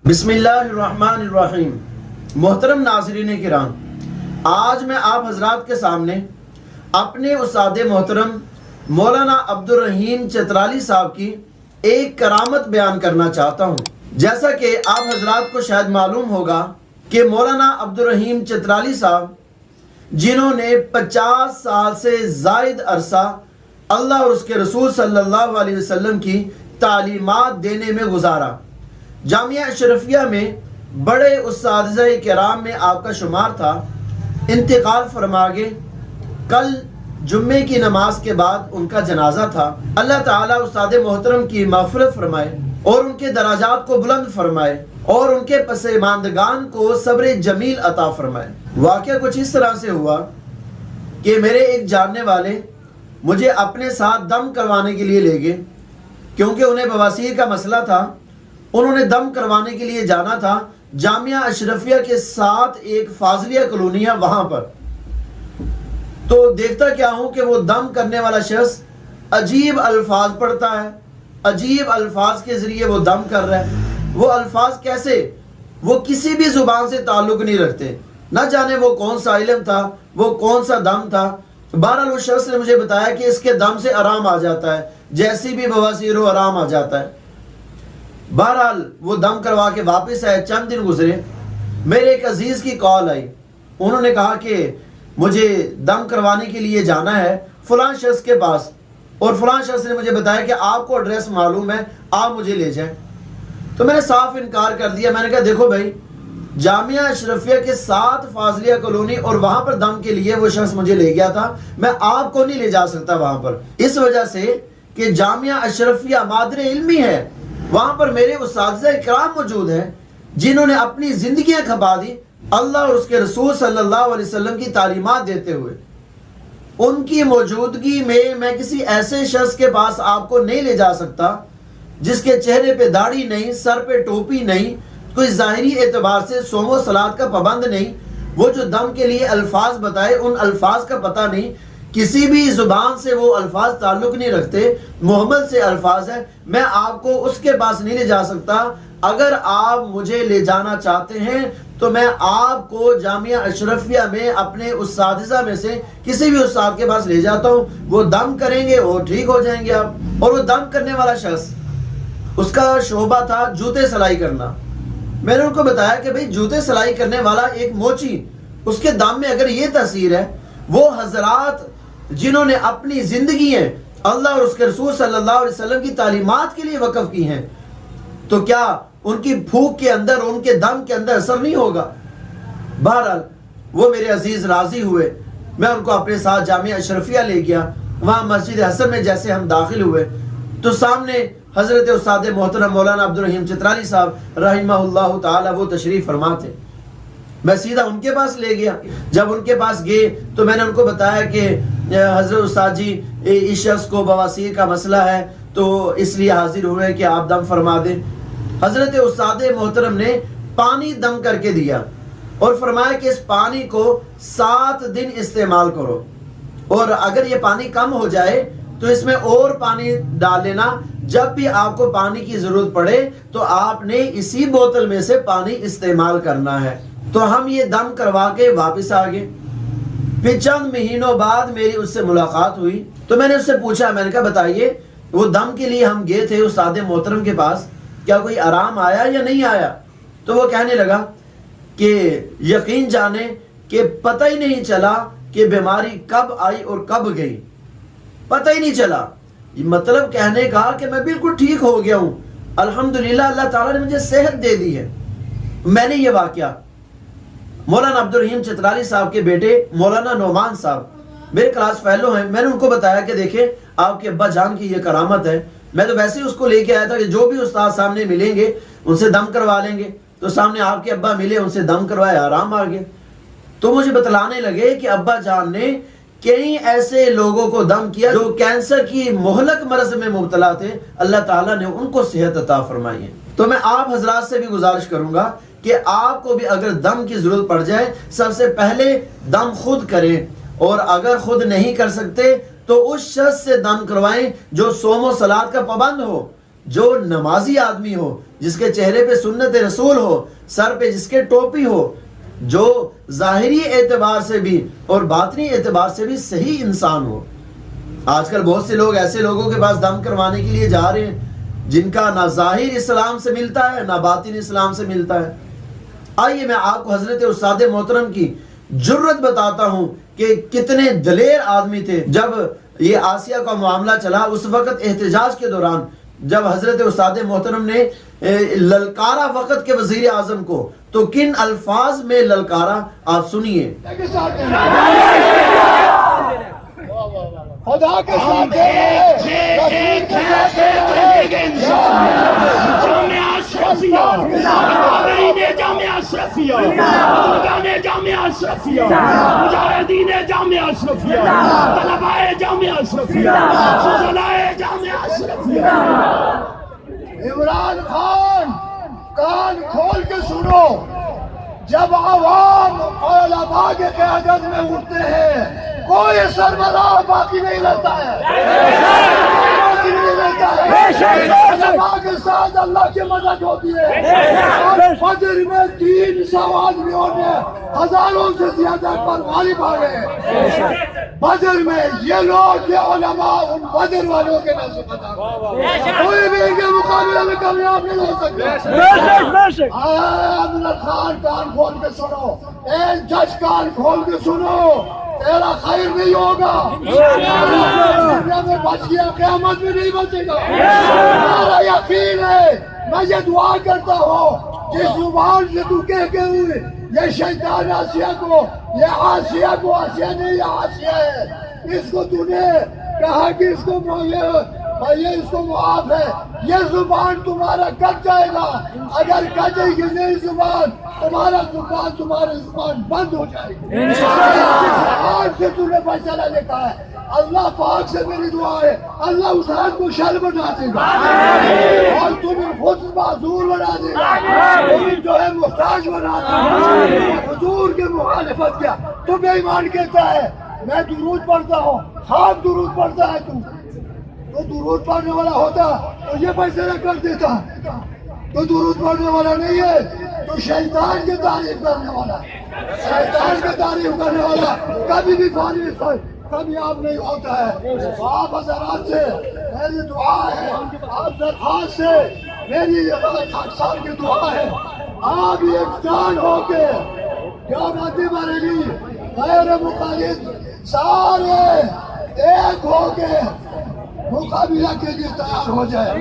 بسم اللہ الرحمن الرحیم۔ محترم ناظرین کرام، آج میں آپ حضرات کے سامنے اپنے استاد محترم مولانا عبدالرحیم چترالی صاحب کی ایک کرامت بیان کرنا چاہتا ہوں۔ جیسا کہ آپ حضرات کو شاید معلوم ہوگا کہ مولانا عبدالرحیم چترالی صاحب جنہوں نے 50 سال سے زائد عرصہ اللہ اور اس کے رسول صلی اللہ علیہ وسلم کی تعلیمات دینے میں گزارا، جامعہ اشرفیہ میں بڑے اساتذہ کرام میں آپ کا شمار تھا، انتقال فرما گئے۔ کل جمعے کی نماز کے بعد ان کا جنازہ تھا۔ اللہ تعالیٰ استاد محترم کی مغفرت فرمائے اور ان کے درجات کو بلند فرمائے اور ان کے پسماندگان کو صبر جمیل عطا فرمائے۔ واقعہ کچھ اس طرح سے ہوا کہ میرے ایک جاننے والے مجھے اپنے ساتھ دم کروانے کے لیے لے گئے، کیونکہ انہیں بواسیر کا مسئلہ تھا۔ انہوں نے دم کروانے کے لیے جانا تھا جامعہ اشرفیہ کے ساتھ ایک فاضلیہ کالونی ہے وہاں پر۔ تو دیکھتا کیا ہوں کہ وہ دم کرنے والا شخص عجیب الفاظ پڑھتا ہے، عجیب الفاظ کے ذریعے وہ دم کر رہا ہے۔ وہ الفاظ کیسے؟ وہ کسی بھی زبان سے تعلق نہیں رکھتے، نہ جانے وہ کون سا علم تھا، وہ کون سا دم تھا۔ بہرحال اس شخص نے مجھے بتایا کہ اس کے دم سے آرام آ جاتا ہے، جیسی بھی بواسیر ہو آرام آ جاتا ہے۔ بہرحال وہ دم کروا کے واپس آئے، چند دن گزرے، میرے ایک عزیز کی کال آئی۔ انہوں نے کہا کہ مجھے دم کروانے کے لیے جانا ہے فلاں شخص کے پاس، اور فلاں شخص نے مجھے بتایا کہ آپ کو ایڈریس معلوم ہے، آپ مجھے لے جائیں۔ تو میں نے صاف انکار کر دیا۔ میں نے کہا دیکھو بھائی، جامعہ اشرفیہ کے ساتھ فاضلیہ کالونی اور وہاں پر دم کے لیے وہ شخص مجھے لے گیا تھا، میں آپ کو نہیں لے جا سکتا وہاں پر، اس وجہ سے کہ جامعہ اشرفیہ مادر علمی ہے، وہاں پر میرے اساتذہ کرام موجود ہیں جنہوں نے اپنی زندگیاں کھپا دی اللہ اور اس کے رسول صلی اللہ علیہ وسلم کی تعلیمات دیتے ہوئے۔ ان کی موجودگی میں کسی ایسے شخص کے پاس آپ کو نہیں لے جا سکتا جس کے چہرے پہ داڑھی نہیں، سر پہ ٹوپی نہیں، کوئی ظاہری اعتبار سے صوم و صلات کا پابند نہیں، وہ جو دم کے لیے الفاظ بتائے ان الفاظ کا پتہ نہیں، کسی بھی زبان سے وہ الفاظ تعلق نہیں رکھتے، محمد سے الفاظ ہے۔ میں آپ کو اس کے پاس نہیں لے جا سکتا۔ اگر آپ مجھے لے جانا چاہتے ہیں تو میں آپ کو جامعہ اشرفیہ میں اپنے اساتذہ میں سے کسی بھی استاد کے پاس لے جاتا ہوں، وہ دم کریں گے اور ٹھیک ہو جائیں گے آپ۔ اور وہ دم کرنے والا شخص، اس کا شعبہ تھا جوتے سلائی کرنا۔ میں نے ان کو بتایا کہ بھئی جوتے سلائی کرنے والا ایک موچی، اس کے دم میں اگر یہ تاثیر ہے، وہ حضرات جنہوں نے اپنی زندگی ہیں اللہ اور اس کے رسول صلی اللہ علیہ وسلم کی تعلیمات کے لیے وقف کی ہیں، تو کیا ان کی پھونک کے اندر، ان کے دم کے اندر اثر نہیں ہوگا؟ بہرحال وہ میرے عزیز راضی ہوئے، میں ان کو اپنے ساتھ جامعہ اشرفیہ لے گیا۔ وہاں مسجد حسن میں جیسے ہم داخل ہوئے تو سامنے حضرت استاد محترم مولانا عبدالرحیم چترالی صاحب رحمہ اللہ تعالی وہ تشریف فرما تھے۔ میں سیدھا ان کے پاس لے گیا۔ جب ان کے پاس گئے تو میں نے ان کو بتایا کہ حضرت استاد جی، اس شخص کو بواسیر کا مسئلہ ہے تو اس لیے حاضر ہوئے کہ آپ دم فرما دیں۔ حضرت استاد محترم نے پانی دم کر کے دیا اور فرمایا کہ اس پانی کو 7 دن استعمال کرو، اور اگر یہ پانی کم ہو جائے تو اس میں اور پانی ڈال لینا، جب بھی آپ کو پانی کی ضرورت پڑے تو آپ نے اسی بوتل میں سے پانی استعمال کرنا ہے۔ تو ہم یہ دم کروا کے واپس آ گئے۔ پھر چند مہینوں بعد میری اس سے ملاقات ہوئی تو میں نے اس سے پوچھا، میں نے کہا بتائیے وہ دم کے لیے ہم گئے تھے استاد محترم کے پاس، کیا کوئی آرام آیا یا نہیں آیا؟ تو وہ کہنے لگا کہ یقین جانے کہ پتہ ہی نہیں چلا کہ بیماری کب آئی اور کب گئی، پتہ ہی نہیں چلا۔ مطلب کہنے کا کہ میں بالکل ٹھیک ہو گیا ہوں، الحمدللہ اللہ تعالیٰ نے مجھے صحت دے دی ہے۔ میں نے یہ واقعہ مولانا عبدالرحیم چترالی صاحب کے بیٹے مولانا نعمان صاحب میرے کلاس فیلو ہیں، میں نے ان کو بتایا کہ دیکھیں آپ کے ابا جان کی یہ کرامت ہے۔ میں تو ویسے ہی اس کو لے کے آیا تھا کہ جو بھی استاد سامنے ملیں گے ان سے دم کروا لیں گے، تو سامنے آپ کے ابا ملے، ان سے دم کروایا، آرام آ گیا۔ تو مجھے بتلانے لگے کہ ابا جان نے کئی ایسے لوگوں کو دم کیا جو کینسر کی مہلک مرض میں مبتلا تھے، اللہ تعالیٰ نے ان کو صحت عطا فرمائی ہے۔ تو میں آپ حضرات سے بھی گزارش کروں گا کہ آپ کو بھی اگر دم کی ضرورت پڑ جائے، سب سے پہلے دم خود کریں، اور اگر خود نہیں کر سکتے تو اس شخص سے دم کروائیں جو صوم و صلات کا پابند ہو، جو نمازی آدمی ہو، جس کے چہرے پہ سنت رسول ہو، سر پہ جس کے ٹوپی ہو، جو ظاہری اعتبار سے بھی اور باطنی اعتبار سے بھی صحیح انسان ہو۔ آج کل بہت سے لوگ ایسے لوگوں کے پاس دم کروانے کے لیے جا رہے ہیں جن کا نہ ظاہر اسلام سے ملتا ہے نہ باطن اسلام سے ملتا ہے۔ آئیے میں آپ کو حضرت استاد محترم کی جرت بتاتا ہوں کہ کتنے دلیر آدمی تھے۔ جب یہ آسیہ کا معاملہ چلا، اس وقت احتجاج کے دوران جب حضرت استاد محترم نے للکارا وقت کے وزیر اعظم کو، تو کن الفاظ میں للکارا آپ سنیے۔ خدا کے ساتھ جامعہ اشرفیہ، جامعہ اشرفیہ، جامعہ اشرفیہ، مجاہدین جامعہ اشرفیہ، طلباء جامعہ اشرفیہ، فضلائے جامعہ اشرفیہ۔ عمران خان، کان کھول کے سنو، جب عوام علماء کے قیادت میں اٹھتے ہیں کوئی سربراہ باقی نہیں رہتا ہے، باقی نہیں رہتا ہے۔ علماء کے ساتھ اللہ کی مدد ہوتی ہے۔ بدر میں 300 آدمیوں نے ہزاروں سے زیادہ پر غالب آ گئے۔ بدر میں یہ لوگ، یہ علماء ان بدر والوں کے نام سے پتا، کوئی بھی ان کے مقابلے میں کامیاب نہیں ہو سکتا۔ عمران خان، کان کھول کے سنو، اے جج کان کھول کے سنو، تیرا خیر نہیں ہوگا، دنیا میں بچ گیا، قیامت میں نہیں بچے گا۔ میرا یقین ہے، میں یہ دعا کرتا ہوں جس زبان سے تو کہہ کے ہوئے یہ شیطان آسیہ کو، یہ آسیہ کو، آسیہ نہیں یہ آسیہ ہے، اس کو تو نے کہا کہ اس کو یہ اس کو معاف ہے، یہ زبان تمہارا کٹ جائے گا۔ اگر کٹے گی نہیں زبان، تمہاری زبان بند ہو جائے گی۔ آج سے تم نے فیصلہ لکھا ہے، اللہ پاک سے میری دعا ہے اللہ اس حد کو شر بنا دے گا اور تمہیں خود معذور بنا دے گا، تمہیں جو ہے محتاج بنا دے گا۔ حضور کے مخالفت کیا تو بے ایمان کہتا ہے، میں درود پڑھتا ہوں، خاک درود پڑھتا ہے، تو درود پڑھنے والا ہوتا تو یہ فیصلہ کر دیتا، تو درود پڑھنے والا نہیں ہے، تو شیطان کی تعریف کرنے والا، شیطان کی تعریف کرنے والا کبھی بھی کامیاب نہیں ہوتا ہے۔ آپ حضرات سے میری دعا ہے، آپ درخواست سے میری خاکسار کی دعا ہے، آپ یکجان ہو کے جامعہ بریلی غیر مخالف سارے ایک ہو کے مقابلہ کے لیے تیار ہو جائے۔